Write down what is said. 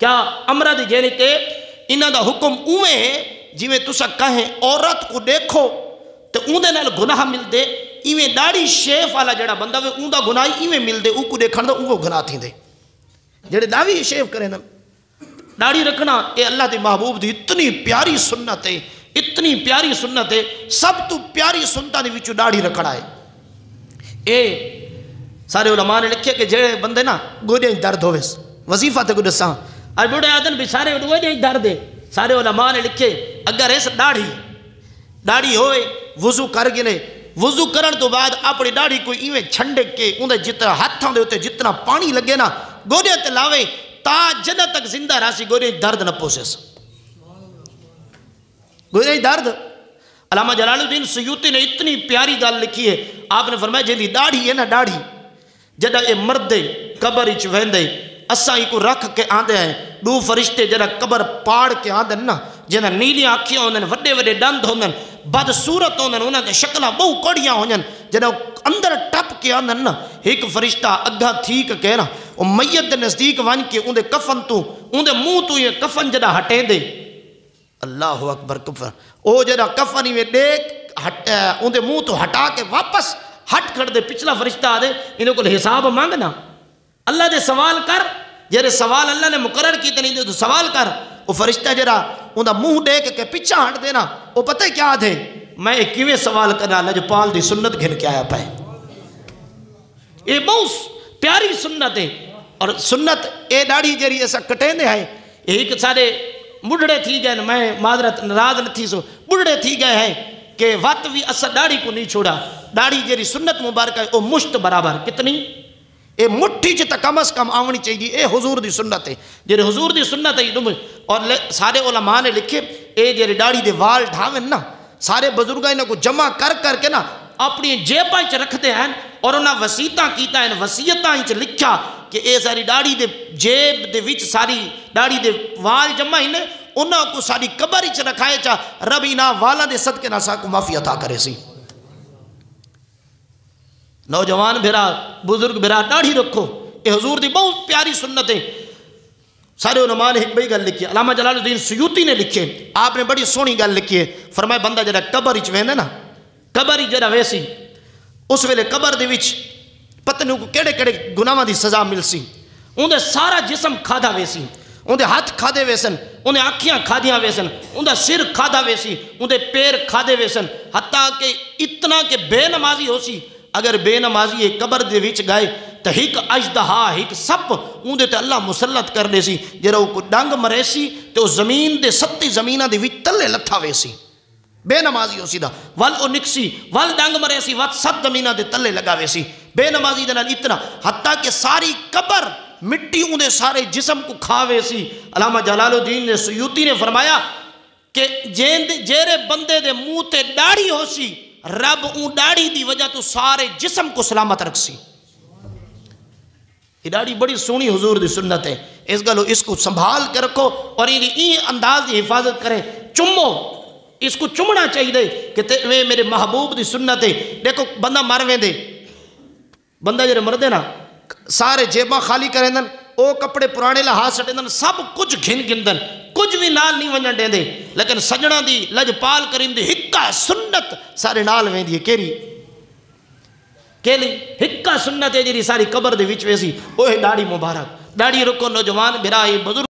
کیا امرد جینے کہ انہاں دا حکم اوے جویں تسا کہیں عورت کو دیکھو تو اون نال گناہ مل دے، ایویں داڑھی شیف والا جڑا بندہ وے اون دا گناہ ایویں مل دے، او کو دیکھن دا او گناہ تھی دے. جڑے داڑھی شیف کرے نا، داڑھی رکھنا اے اللہ دے محبوب دی اتنی پیاری سنت ہے، اتنی پیاری سنت ہے، سب تو پیاری سنتاں دے وچوں داڑھی رکھنا ہے. اے سارے علماء نے لکھے کہ جڑے بندے نا گوڈے درد ہووے وظیفہ تے کو دساں اور بڑے آدن بھی سارے گوڈے درد ہے. سارے علماء نے لکھے اگر اس داڑھی ہوئے وضو کر گنے، وضو کرن تو بعد اپنی داڑھی کوئی ایویں چھنڈک کے اندر جتنا ہاتھاں دے ہوتے جتنا پانی لگے نا گوڈے تے لاوے تا جنہ تک زندہ راسی گوڈے درد نہ پوسے. گوڈے درد علامہ جلال الدین سیوطی نے اتنی پیاری گل لکھی ہے. آپ نے فرمایا جی داڑھی ہے نا، داڑھی جدہ اے مردے قبر وچ ویندے اساں کو رکھ کے آندے ہیں، دو فرشتے جدہ قبر پاڑ کے آندے نا، جنہ نیلی آنکھیاں ہوندن، وڈے وڈے دند ہوندن، بدصورت ہوندن، انہاں دے شکلاں بہو کڑیاں ہوندن، جدہ اندر ٹپ کے آندن نا، ایک فرشتہ اگھا تھی کہ کہنا او میت دے نزدیک وان کے اون دے کفن تو اون دے منہ تو یہ کفن جدہ ہٹے دے. اللہ اکبر کفن او جدہ کفن ہی میں دیکھ اون دے منہ تو ہٹا کے واپس ہٹ کر دے. پچھلا فرشتہ آ دے انہوں کو حساب مانگنا، اللہ دے سوال کر، جیرے سوال اللہ نے مقرر کی تنی دے تو سوال کر. وہ فرشتہ جرا ان دا منہ دیکھ کے پیچھا ہٹ دینا، وہ پتہ کیا دے میں ایک کیویں سوال کرنا لجپال دی سنت گھن کے آیا پائے. یہ بہت پیاری سنت ہے. اور سنت اے داڑھی جری ایسا کٹیں دے ہیں، ایک سارے بڑھڑے تھی گئے، میں معذرت ناراض نہ تھی سو بڑھڑے تھی گئے ہیں کہ وقت بھی اسا داڑھی کو نہیں چھوڑا. داڑھی جری سنت مبارکہ او مشت برابر کتنی اے مٹھی چتا کم از کم آونی چاہیے. اے حضور دی سنت ہے، جیرے حضور دی سنت ہے. اور سارے علماء نے لکھے اے جیرے داڑھی دے وال ڈھاویں نا، سارے بزرگاں انہاں کو جمع کر کے نا اپنی جیباں چ رکھتے ہیں اور انہاں وسیعتاں کیتا ہیں، وسیعتاں چ لکھا کہ اے ساری داڑھی دے جیب دے وچ ساری داڑھی دے وال جمع ہی نے، انہاں کو ساری قبر چ رکھائے چا رب انہاں والاں دے صدقے نال ساکو معافی عطا کرے سی. نوجوان بھرا بزرگ بھرا داڑھی رکھو، یہ حضور دی بہت پیاری سنت ہے. سارے علماء نے ایک بڑی گل لکھی، علامہ جلال الدین سیوطی نے لکھے، آپ نے بڑی سونی گل لکھی ہے. فرمایا بندہ جڑا قبر وچ ویندے نا، قبر ہی جڑا ویسی اس ویلے قبر دے وچ پتہ نہیں کو کیڑے کیڑے گناہاں دی سزا مل سی. اون دے سارا جسم کھادا ویسی، اون دے ہاتھ کھادے ویسن، اون دے آنکھیاں کھادیاں ویسن، اون دا سر کھادا ویسی، اون دے پیر کھادے ویسن، حتیٰ کہ اتنا کہ بے نمازی ہو سی. اگر بے نمازی قبر دے وچ گئے تو ایک اجدہا ایک سپ اون دے تے اللہ مسلط کر دے سی، جڑا کو ڈنگ مرے سی تے او زمین دے ستی زمیناں دے وچ تلے لتھا وے سی. بے نمازی ہو سی دا ول او نکسی ول ڈنگ مرے سی ول سب زمیناں دے تلے لگا وے سی. بے نمازی دے نال اتنا حتیٰ کہ ساری قبر مٹی اون دے سارے جسم کو کھاوے سی. علامہ جلال الدین سیوطی نے فرمایا کہ جیرے بندے دے منہ تے داڑھی ہو سی رب اون داڑھی دی وجہ تو سارے جسم کو سلامت رکھ سی. یہ داڑھی بڑی سونی حضور دی سنت ہے. اس گلو اس کو سنبھال کے رکھو اور یہ انداز دی حفاظت کریں. چمو اس کو چمنا چاہیے کہ میرے محبوب دی سنت ہے. دیکھو بندہ مر ویندے، بندہ جڑے مردے نا سارے جیباں خالی کریں دن، او کپڑے پرانے لحاظ سٹیں دن، سب کچھ گھن گندن، کچھ بھی نال نہیں ونجن دیں دے. لیکن سجنہ دی لجپال کریں دے ہکا سنت سارے نال وین دی کیری ہکا سنت ہے جی ساری قبر دے وچ ویسی. اوہ داڑھی مبارک، داڑھی رکھو نوجوان بھرا بزرگ